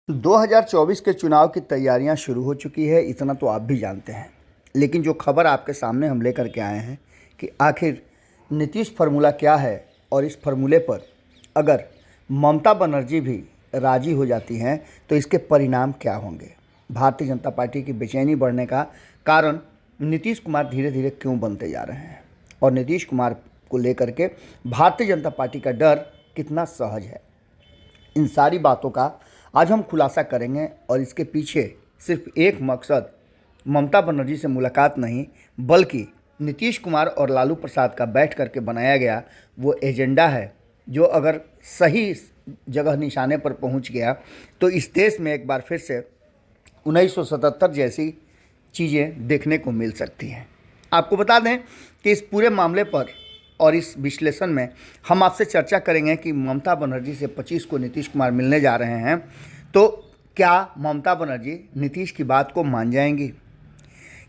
2024 के चुनाव की तैयारियां शुरू हो चुकी है, इतना तो आप भी जानते हैं। लेकिन जो खबर आपके सामने हम लेकर के आए हैं कि आखिर नीतीश फार्मूला क्या है और इस फार्मूले पर अगर ममता बनर्जी भी राजी हो जाती हैं तो इसके परिणाम क्या होंगे। भारतीय जनता पार्टी की बेचैनी बढ़ने का कारण नीतीश कुमार धीरे धीरे क्यों बनते जा रहे हैं और नीतीश कुमार को लेकर के भारतीय जनता पार्टी का डर कितना सहज है, इन सारी बातों का आज हम खुलासा करेंगे। और इसके पीछे सिर्फ एक मकसद ममता बनर्जी से मुलाकात नहीं, बल्कि नीतीश कुमार और लालू प्रसाद का बैठ करके बनाया गया वो एजेंडा है, जो अगर सही जगह निशाने पर पहुंच गया तो इस देश में एक बार फिर से 1977 जैसी चीज़ें देखने को मिल सकती हैं। आपको बता दें कि इस पूरे मामले पर और इस विश्लेषण में हम आपसे चर्चा करेंगे कि ममता बनर्जी से 25 को नीतीश कुमार मिलने जा रहे हैं, तो क्या ममता बनर्जी नीतीश की बात को मान जाएंगी?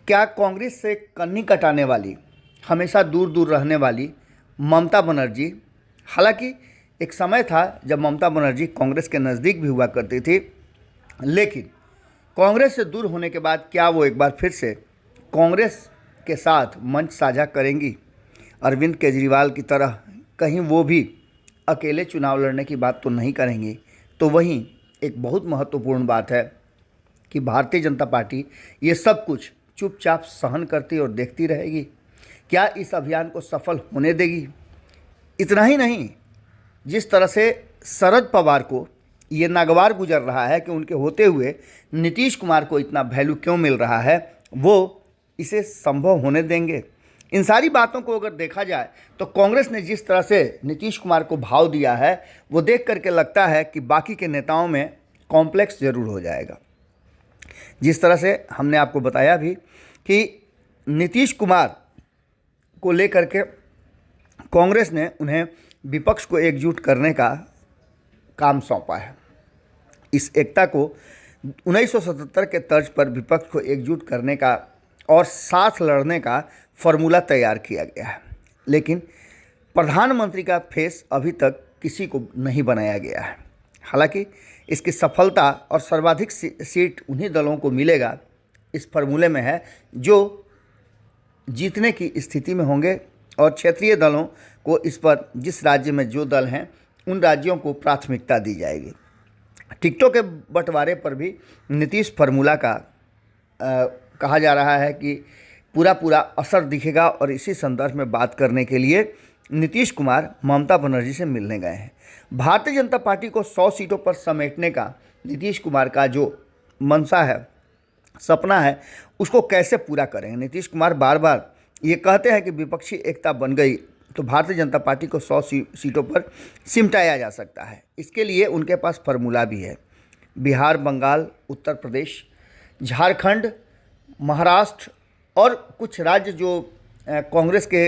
क्या कांग्रेस से कन्नी कटाने वाली, हमेशा दूर दूर रहने वाली ममता बनर्जी, हालांकि एक समय था जब ममता बनर्जी कांग्रेस के नज़दीक भी हुआ करती थी, लेकिन कांग्रेस से दूर होने के बाद क्या वो एक बार फिर से कांग्रेस के साथ मंच साझा करेंगी? अरविंद केजरीवाल की तरह कहीं वो भी अकेले चुनाव लड़ने की बात तो नहीं करेंगी। तो वहीं एक बहुत महत्वपूर्ण बात है कि भारतीय जनता पार्टी ये सब कुछ चुपचाप सहन करती और देखती रहेगी। क्या इस अभियान को सफल होने देगी? इतना ही नहीं, जिस तरह से शरद पवार को ये नागवार गुजर रहा है कि उनके होते हुए नीतीश कुमार को इतना वैल्यू क्यों मिल रहा है, वो इसे संभव होने देंगे? इन सारी बातों को अगर देखा जाए तो कांग्रेस ने जिस तरह से नीतीश कुमार को भाव दिया है, वो देख करके लगता है कि बाकी के नेताओं में कॉम्प्लेक्स जरूर हो जाएगा। जिस तरह से हमने आपको बताया भी कि नीतीश कुमार को लेकर के कांग्रेस ने उन्हें विपक्ष को एकजुट करने का काम सौंपा है। इस एकता को 1977 के तर्ज पर विपक्ष को एकजुट करने का और साथ लड़ने का फॉर्मूला तैयार किया गया है, लेकिन प्रधानमंत्री का फेस अभी तक किसी को नहीं बनाया गया है। हालांकि इसकी सफलता और सर्वाधिक सीट उन्हीं दलों को मिलेगा इस फार्मूले में है जो जीतने की स्थिति में होंगे, और क्षेत्रीय दलों को इस पर जिस राज्य में जो दल हैं उन राज्यों को प्राथमिकता दी जाएगी। टिकटों के बंटवारे पर भी नीतीश फार्मूला का कहा जा रहा है कि पूरा असर दिखेगा, और इसी संदर्भ में बात करने के लिए नीतीश कुमार ममता बनर्जी से मिलने गए हैं। भारतीय जनता पार्टी को 100 सीटों पर समेटने का नीतीश कुमार का जो मंशा है, सपना है, उसको कैसे पूरा करेंगे? नीतीश कुमार बार बार ये कहते हैं कि विपक्षी एकता बन गई तो भारतीय जनता पार्टी को 100 सीटों पर सिमटाया जा सकता है। इसके लिए उनके पास फार्मूला भी है। बिहार, बंगाल, उत्तर प्रदेश, झारखंड, महाराष्ट्र और कुछ राज्य जो कांग्रेस के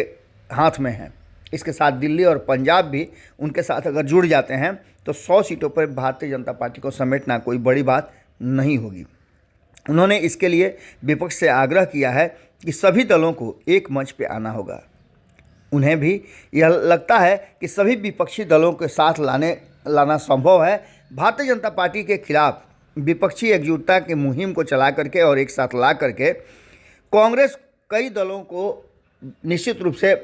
हाथ में हैं, इसके साथ दिल्ली और पंजाब भी उनके साथ अगर जुड़ जाते हैं तो 100 सीटों पर भारतीय जनता पार्टी को समेटना कोई बड़ी बात नहीं होगी। उन्होंने इसके लिए विपक्ष से आग्रह किया है कि सभी दलों को एक मंच पे आना होगा। उन्हें भी यह लगता है कि सभी विपक्षी दलों के साथ लाना संभव है। भारतीय जनता पार्टी के खिलाफ विपक्षी एकजुटता की मुहिम को चला करके और एक साथ ला करके कांग्रेस कई दलों को निश्चित रूप से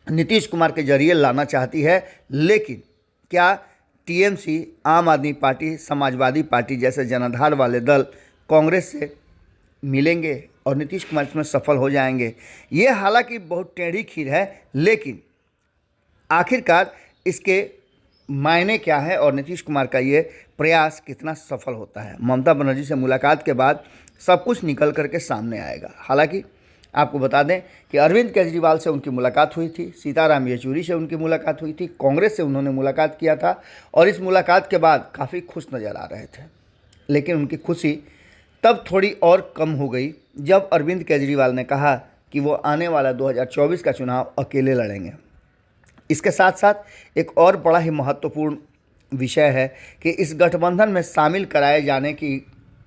नीतीश कुमार के जरिए लाना चाहती है, लेकिन क्या टीएमसी, आम आदमी पार्टी, समाजवादी पार्टी जैसे जनाधार वाले दल कांग्रेस से मिलेंगे और नीतीश कुमार इसमें सफल हो जाएंगे? ये हालांकि बहुत टेढ़ी खीर है, लेकिन आखिरकार इसके मायने क्या है और नीतीश कुमार का ये प्रयास कितना सफल होता है, ममता बनर्जी से मुलाकात के बाद सब कुछ निकल करके सामने आएगा। हालांकि आपको बता दें कि अरविंद केजरीवाल से उनकी मुलाकात हुई थी, सीताराम येचुरी से उनकी मुलाकात हुई थी, कांग्रेस से उन्होंने मुलाकात किया था और इस मुलाकात के बाद काफ़ी खुश नज़र आ रहे थे। लेकिन उनकी खुशी तब थोड़ी और कम हो गई जब अरविंद केजरीवाल ने कहा कि वो आने वाला 2024 का चुनाव अकेले लड़ेंगे। इसके साथ साथ एक और बड़ा ही महत्वपूर्ण विषय है कि इस गठबंधन में शामिल कराए जाने की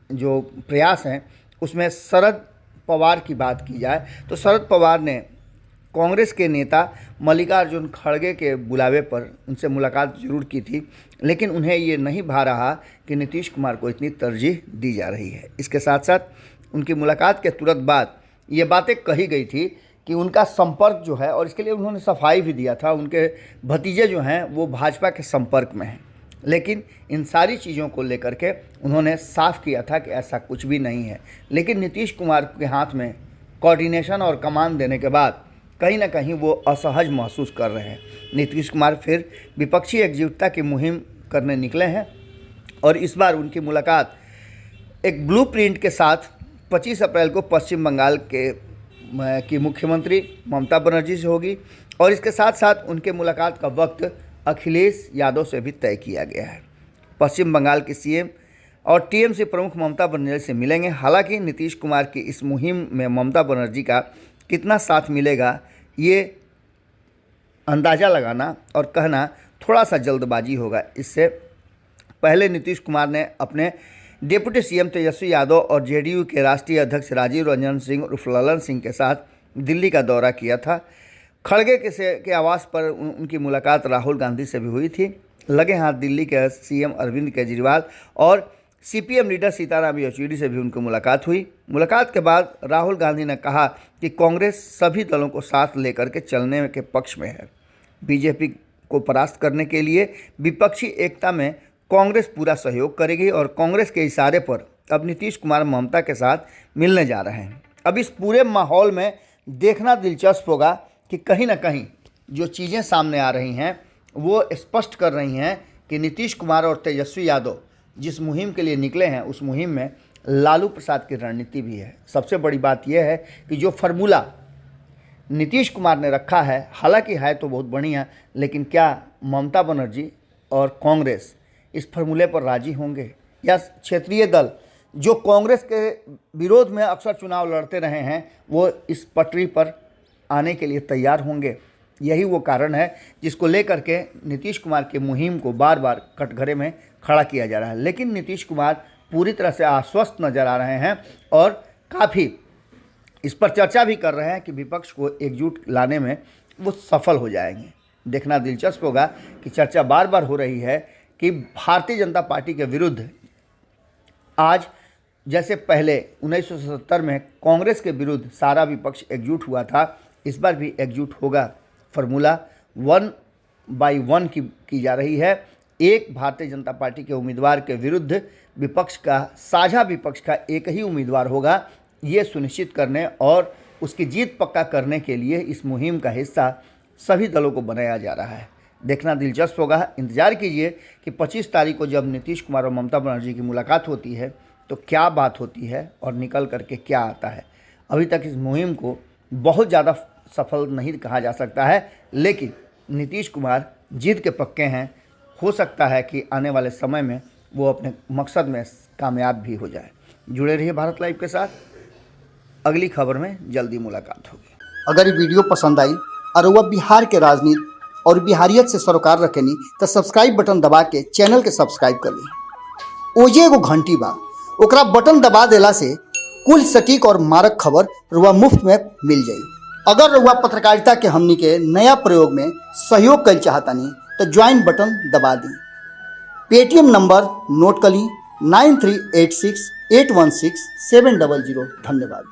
जो प्रयास हैं उसमें शरद पवार की बात की जाए तो शरद पवार ने कांग्रेस के नेता मल्लिकार्जुन खड़गे के बुलावे पर उनसे मुलाकात जरूर की थी, लेकिन उन्हें ये नहीं भा रहा कि नीतीश कुमार को इतनी तरजीह दी जा रही है। इसके साथ साथ उनकी मुलाकात के तुरंत बाद ये बातें कही गई थी कि उनका संपर्क जो है, और इसके लिए उन्होंने सफाई भी दिया था, उनके भतीजे जो हैं वो भाजपा के संपर्क में हैं। लेकिन इन सारी चीज़ों को लेकर के उन्होंने साफ किया था कि ऐसा कुछ भी नहीं है। लेकिन नीतीश कुमार के हाथ में कोऑर्डिनेशन और कमान देने के बाद कहीं ना कहीं वो असहज महसूस कर रहे हैं। नीतीश कुमार फिर विपक्षी एकजुटता की मुहिम करने निकले हैं और इस बार उनकी मुलाकात एक ब्लूप्रिंट के साथ 25 अप्रैल को पश्चिम बंगाल की मुख्यमंत्री ममता बनर्जी से होगी और इसके साथ साथ उनके मुलाकात का वक्त अखिलेश यादव से भी तय किया गया है। पश्चिम बंगाल के सीएम और टीएमसी प्रमुख ममता बनर्जी से मिलेंगे। हालांकि नीतीश कुमार की इस मुहिम में ममता बनर्जी का कितना साथ मिलेगा, ये अंदाज़ा लगाना और कहना थोड़ा सा जल्दबाजी होगा। इससे पहले नीतीश कुमार ने अपने डिप्टी सीएम तेजस्वी यादव और जेडीयू के राष्ट्रीय अध्यक्ष राजीव रंजन सिंह उर्फ ललन सिंह के साथ दिल्ली का दौरा किया था। खड़गे के आवास पर उनकी मुलाकात राहुल गांधी से भी हुई थी। लगे हाथ दिल्ली के सीएम अरविंद केजरीवाल और सीपीएम लीडर सीताराम येचुरी से भी उनकी मुलाकात हुई। मुलाकात के बाद राहुल गांधी ने कहा कि कांग्रेस सभी दलों को साथ लेकर के चलने के पक्ष में है। बीजेपी को परास्त करने के लिए विपक्षी एकता में कांग्रेस पूरा सहयोग करेगी और कांग्रेस के इशारे पर अब नीतीश कुमार ममता के साथ मिलने जा रहे हैं। अब इस पूरे माहौल में देखना दिलचस्प होगा कि कहीं ना कहीं जो चीज़ें सामने आ रही हैं वो स्पष्ट कर रही हैं कि नीतीश कुमार और तेजस्वी यादव जिस मुहिम के लिए निकले हैं उस मुहिम में लालू प्रसाद की रणनीति भी है। सबसे बड़ी बात यह है कि जो फार्मूला नीतीश कुमार ने रखा है, हालांकि है तो बहुत बढ़िया, लेकिन क्या ममता बनर्जी और कांग्रेस इस फार्मूले पर राजी होंगे या क्षेत्रीय दल जो कांग्रेस के विरोध में अक्सर चुनाव लड़ते रहे हैं वो इस पटरी पर आने के लिए तैयार होंगे? यही वो कारण है जिसको लेकर के नीतीश कुमार की मुहिम को बार बार कटघरे में खड़ा किया जा रहा है। लेकिन नीतीश कुमार पूरी तरह से आश्वस्त नज़र आ रहे हैं और काफ़ी इस पर चर्चा भी कर रहे हैं कि विपक्ष को एकजुट लाने में वो सफल हो जाएंगे। देखना दिलचस्प होगा कि चर्चा बार बार हो रही है कि भारतीय जनता पार्टी के विरुद्ध आज जैसे पहले 1977 में कांग्रेस के विरुद्ध सारा विपक्ष एकजुट हुआ था, इस बार भी एकजुट होगा। फार्मूला 1 बाय 1 की जा रही है। एक भारतीय जनता पार्टी के उम्मीदवार के विरुद्ध साझा विपक्ष का एक ही उम्मीदवार होगा, ये सुनिश्चित करने और उसकी जीत पक्का करने के लिए इस मुहिम का हिस्सा सभी दलों को बनाया जा रहा है। देखना दिलचस्प होगा। इंतजार कीजिए कि 25 तारीख को जब नीतीश कुमार और ममता बनर्जी की मुलाकात होती है तो क्या बात होती है और निकल करके क्या आता है। अभी तक इस मुहिम को बहुत ज़्यादा सफल नहीं कहा जा सकता है, लेकिन नीतीश कुमार जीत के पक्के हैं। हो सकता है कि आने वाले समय में वो अपने मकसद में कामयाब भी हो जाए। जुड़े रहिए भारत लाइव के साथ, अगली खबर में जल्दी मुलाकात होगी। अगर ये वीडियो पसंद आई और वह बिहार के राजनीति और बिहारियत से सरोकार रखेनी तो सब्सक्राइब बटन दबा के चैनल के सब्सक्राइब कर ली। ओजे एगो घंटी बा, ओकरा बटन दबा देला से कुल सटीक और मारक खबर रुआ मुफ्त में मिल जाई। अगर रुआ पत्रकारिता के हमनी के नया प्रयोग में सहयोग कर चाहतानी तो ज्वाइन बटन दबा दी। पेटीएम नंबर नोट कर ली 9386816700। धन्यवाद।